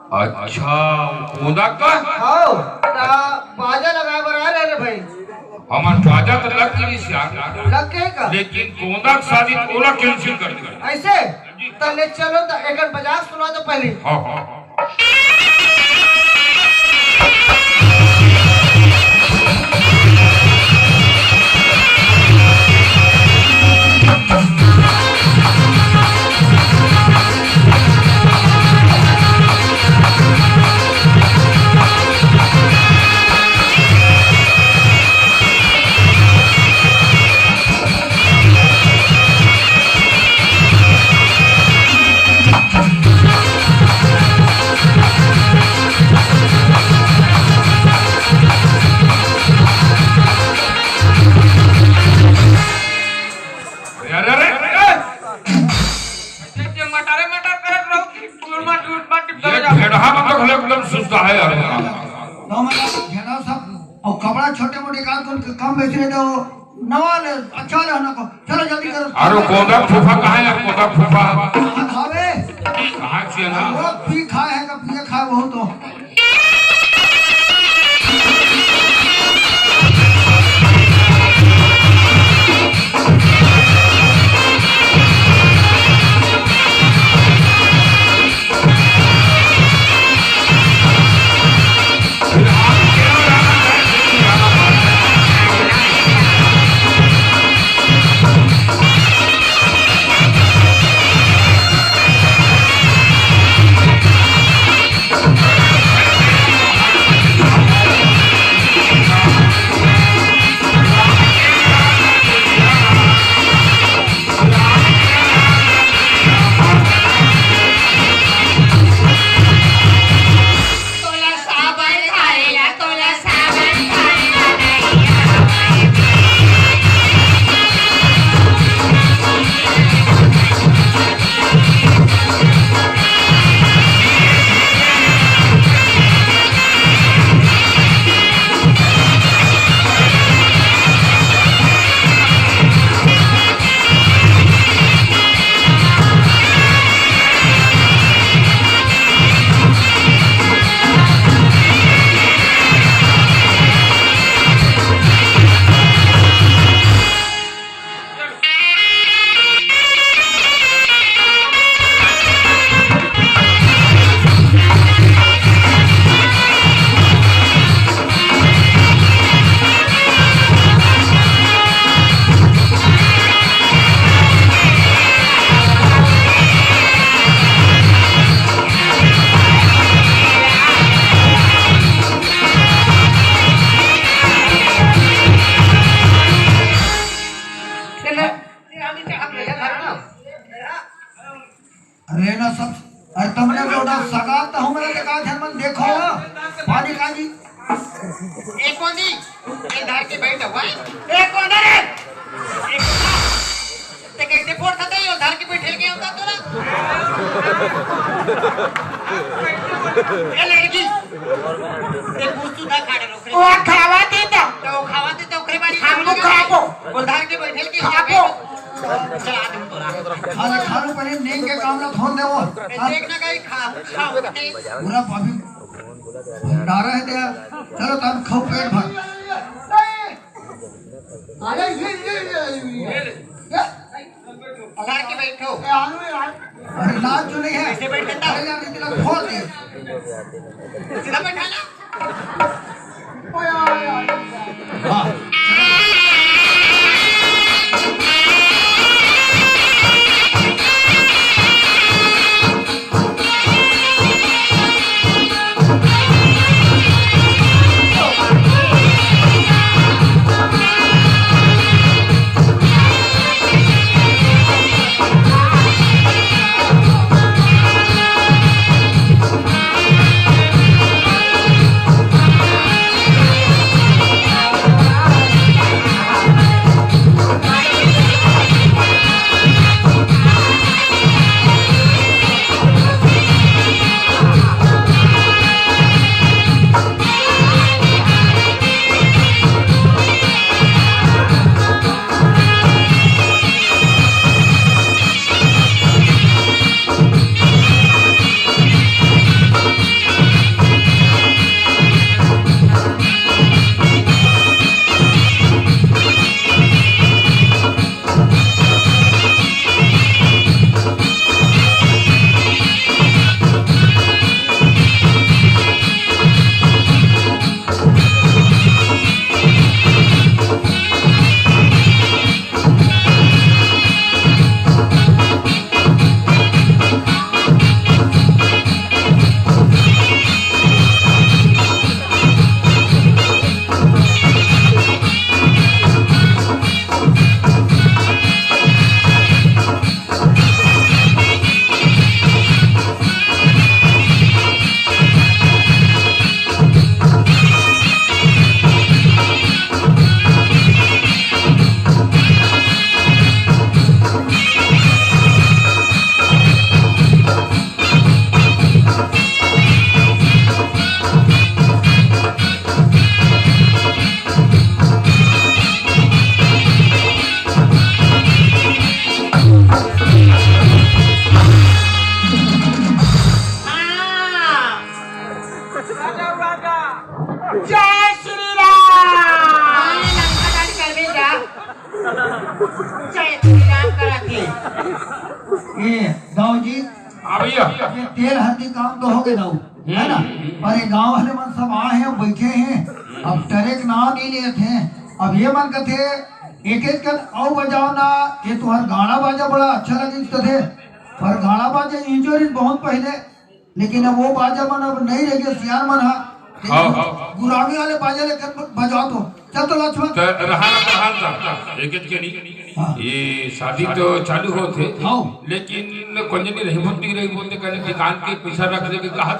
अच्छा कोदा का आओ ता बाजा लगाए बर आ रे भाई। हमार बाजा तो लग नहीं सियार लग के का लेकिन कोदा शादी ओला कैंसिल कर दे ऐसे तो ले चलो तो एक बजाज सुना दो पहले। हां हां कपड़ा छोटे मोटे कम बेच रहे तो नवा ले अच्छा ले ना को चलो जल्दी करो। अरे कोदा फूफा कहाँ है कोदा फूफा खावे कहाँ से ना वो पी खाए है का पिए खाए बहुत तो अरे ना सब अरे तुमने लोड़ा सगा तो हमरा के का ध्यान मन देखो पानी काजी एक कोनी ये धार के बैठ हुआ एक कोना रे एक ते कैसे फोड़ खाता है धार के बैठे के होता तो ना ये लड़की एक बुस्तु ना खाड़े रोक वो खावा देता तो खावा दे तो ओकरे बारी हम लोग खाबो वो धार के बैठे के खाबो चला दूं तोरा खाने खाने पहले नींद के काम ना फोन देवो देखना कहीं खाओ पूरा अभी डारा है दे चलो तब खाओ पेट भर अरे ये धार के बैठो अरे लाज जो नहीं है ऐसे बैठ लेता अरे यार इतना खोल दे सीधा बैठा ना हां देहाती काम तो हो गए ना वो, है ना। पर ये गांव वाले मन सब आए हैं बैठे हैं, अब टरेक ना नहीं लेते हैं। अब ये मन कहते एक एक कर आओ बजाओ ना, ये तुम्हारा गाना बाजा बड़ा अच्छा लगे थे, पर गाना बाजा इंजोरी बहुत पहले, लेकिन अब वो बाजा मन अब नहीं रह गया, सियार मन हा गुरामी वाले बाजा लेकर बजाओ तो चल तो लक्ष्मण एक के नहीं ये शादी तो चालू होते लेकिन कंजनी रही बोलते कहने दुकान के पैसा रख दे कहा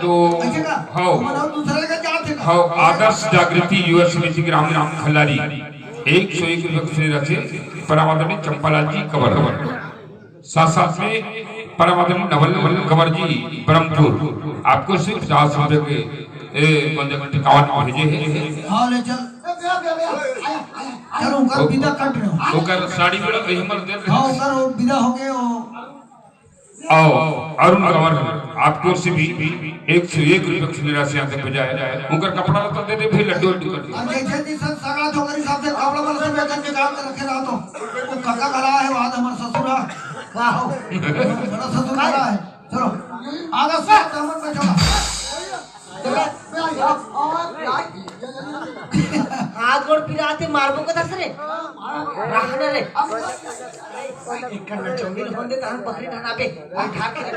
तो हाँ आदर्श जागृति युवा समिति ग्राम खल्लारी 101 रुपये रखे परामर्श चंपालाल जी कवर साथ में परमात्मा नवल कंवर जी ब्रह्मपुर आपको सिर्फ 50 रुपए के कावन भेजे हैं। हाँ ले चल चलो उनका विदा कट रहे हो उनका साड़ी में हमर दे हाँ उनका विदा हो गए हो। आओ अरुण कंवर आपकी ओर से भी 101 रुपये की निराशा से बजाया उनका कपड़ा तो दे दे फिर लड्डू जैसे जी सब सगा तो मेरे हिसाब से कपड़ा वाला से वेतन निकाल के रखे रहा तो काका खड़ा है वहां हमारा ससुरा बड़ा ससुर खड़ा है। चलो आगे से दामन में चलो हाथ गोड़ पिराते मारबो का दस रे रखना रे एक करना चौमिन होंदे तहन बकरी ढाना पे उठा के रख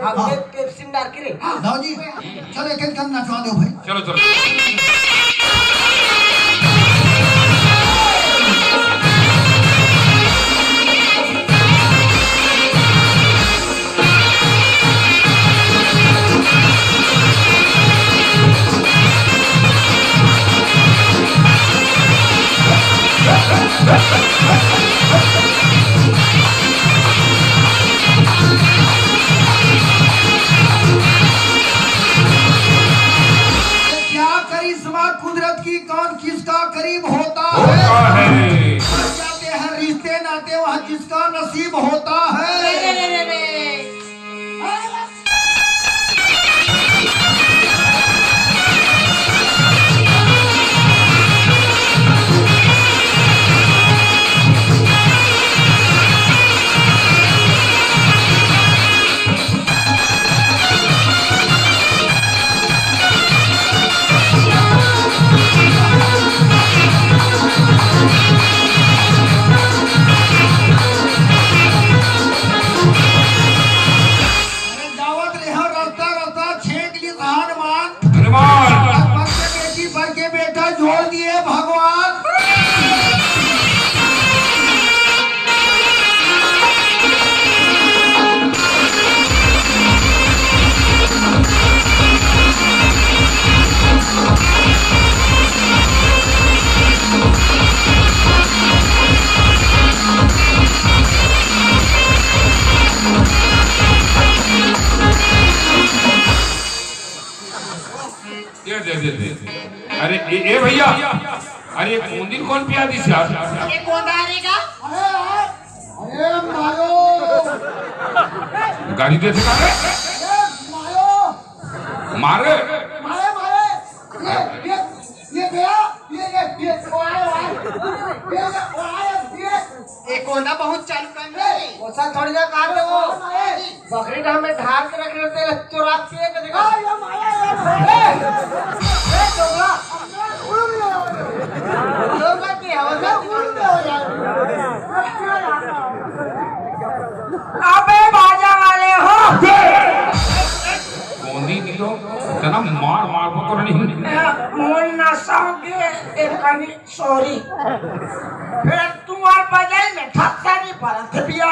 हमने पेप्सिन डाल के रे दाऊ जी चलो एक एक करना चुआ दो भाई चलो चलो क्या करिश्मा कुदरत की कौन किसका करीब होता है जाते हैं रिश्ते नाते वहाँ जिसका नसीब होता है। बेटा जोड़ दिए भगवान दे अरे ए भैया अरे ये बूंदी कौन पिया दी यार ये कौन डालेगा अरे मारो गाड़ी दे सका मारे मारे मारे ये गया ये ये कोंदा बहुत चालू कर रहे ओसा थोड़ी देर काट दे वो बकरी डाल में ढाल के रख लेते चोरा के देखा अबे बाजा वाले हो बूंदी दियो तना मार मार को तो नहीं मोल ना सौगे एकनी सॉरी फिर तू और बजाई में ठक्का नहीं पड़ा पिया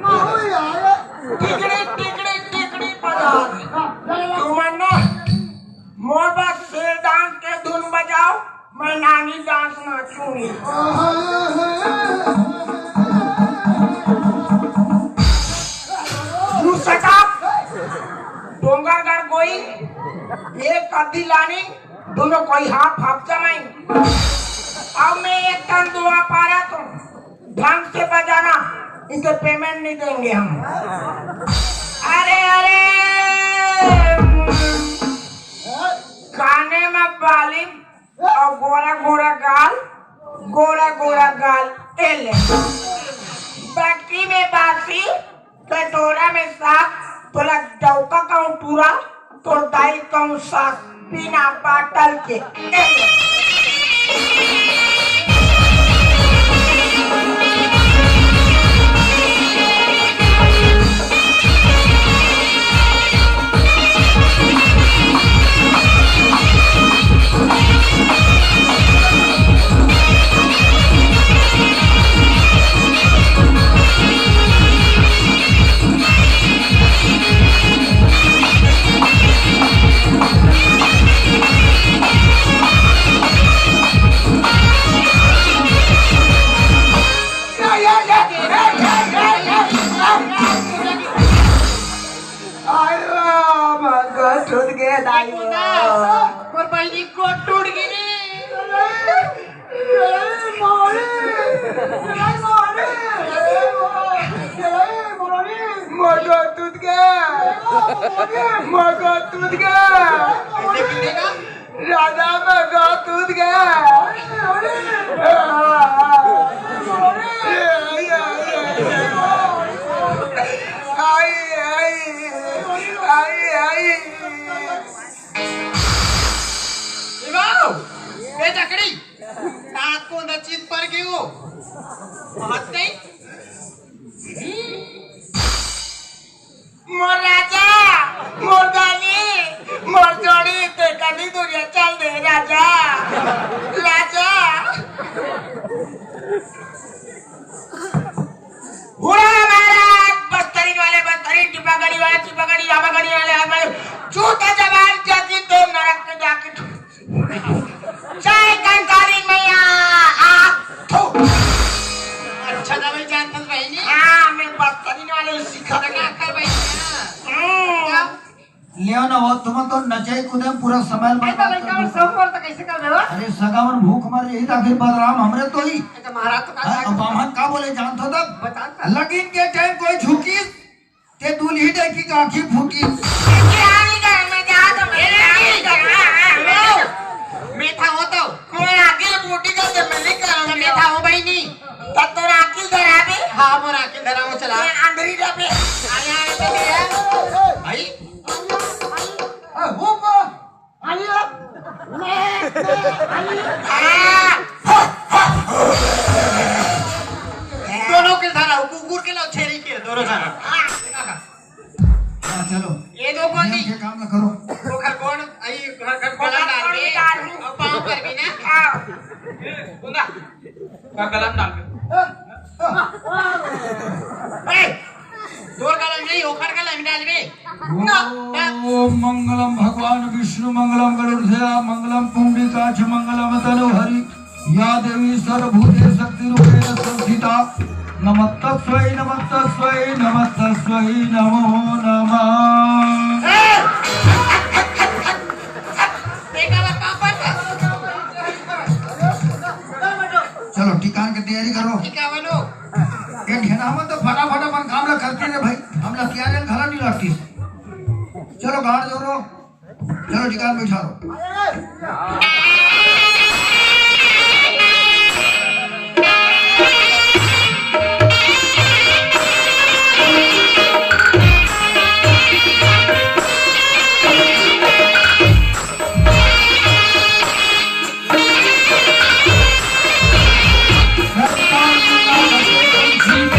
माहो यार टिकड़ी बजा तू मन्ना मोर बस से डांस के धुन बजाओ मैं नानी डांस नाचूंगी डोंगरगढ़ कोई एक कद्दी लानी दोनों कोई हाथ हाथ जमाई अब मैं एक टन दुआ पा रहा तो ढंग से बजाना इनके पेमेंट नहीं देंगे हम अरे गाने में बाली और गोरा गोरा गाल एले बाकी में बासी कटोरा में साग तोला डौका कहूँ टूरा तो दाई कहूँ साग बिना बाटल के और बहनी को टूट गिरी मगो टूट गया राजा मगो टूट गया जकड़ी रात को नचित पर गई हो बहुत नहीं मोर राजा मोर दानी मोर जोड़ी ते कदी दुनिया चल दे राजा राजा हुड़ा महाराज बस्तरी वाले बस्तरी टिपागड़ी वाले टिपागड़ी आवागड़ी वाले झूठा जवान जाती तो नरक में जाके जय कंकाली मैया अच्छा दवाई जानता बहनी हाँ मैं बस्तरी वाले सिखा क्या कर बहनी लियो ना वो तुम तो नचे कूदे पूरा समय कैसे कर रहे हो अरे सगावन भूख मर यही था फिर बदराम हमरे तो ही महाराज तो बामन का बोले जानता था बता लगिन के टाइम कोई झुकी ते दूल्ही देखी का आंखी फूटी मीठा हो तो मैं आगे बूटी का दे मैं नहीं कराऊंगा मीठा हो बहनी तब तो राखी धरा भी हाँ मोर आके धरा हो चला अंदरी जाबे आया भाई दोनों के धरा कुकुर के लो छेरी के दोनों धरा चलो ये दो कौन दी ये काम ना करो वो घर कौन आई घर गला डाल के और पाँव कर भी ना बुंदा का गला डाल के दूर गला नहीं ओखर गला में डाल बे ओम मंगलम भगवान विष्णु मंगलम गरुड़ध्वजा मंगलम पुंडरीकाक्ष मंगलम तनोहरि या देवी सर्वभूते शक्ति रूपेण संस्थिता नमस्तस्मै नमस्तस्मै नमस्तस्मै नमो नमः चलो टिकान की तैयारी करो ये घेना में तो फटाफट अपन काम ला करती रे भाई हम लोग क्या घर नहीं लगती चलो गाड़ जोड़ो चलो टिकान बैठा लो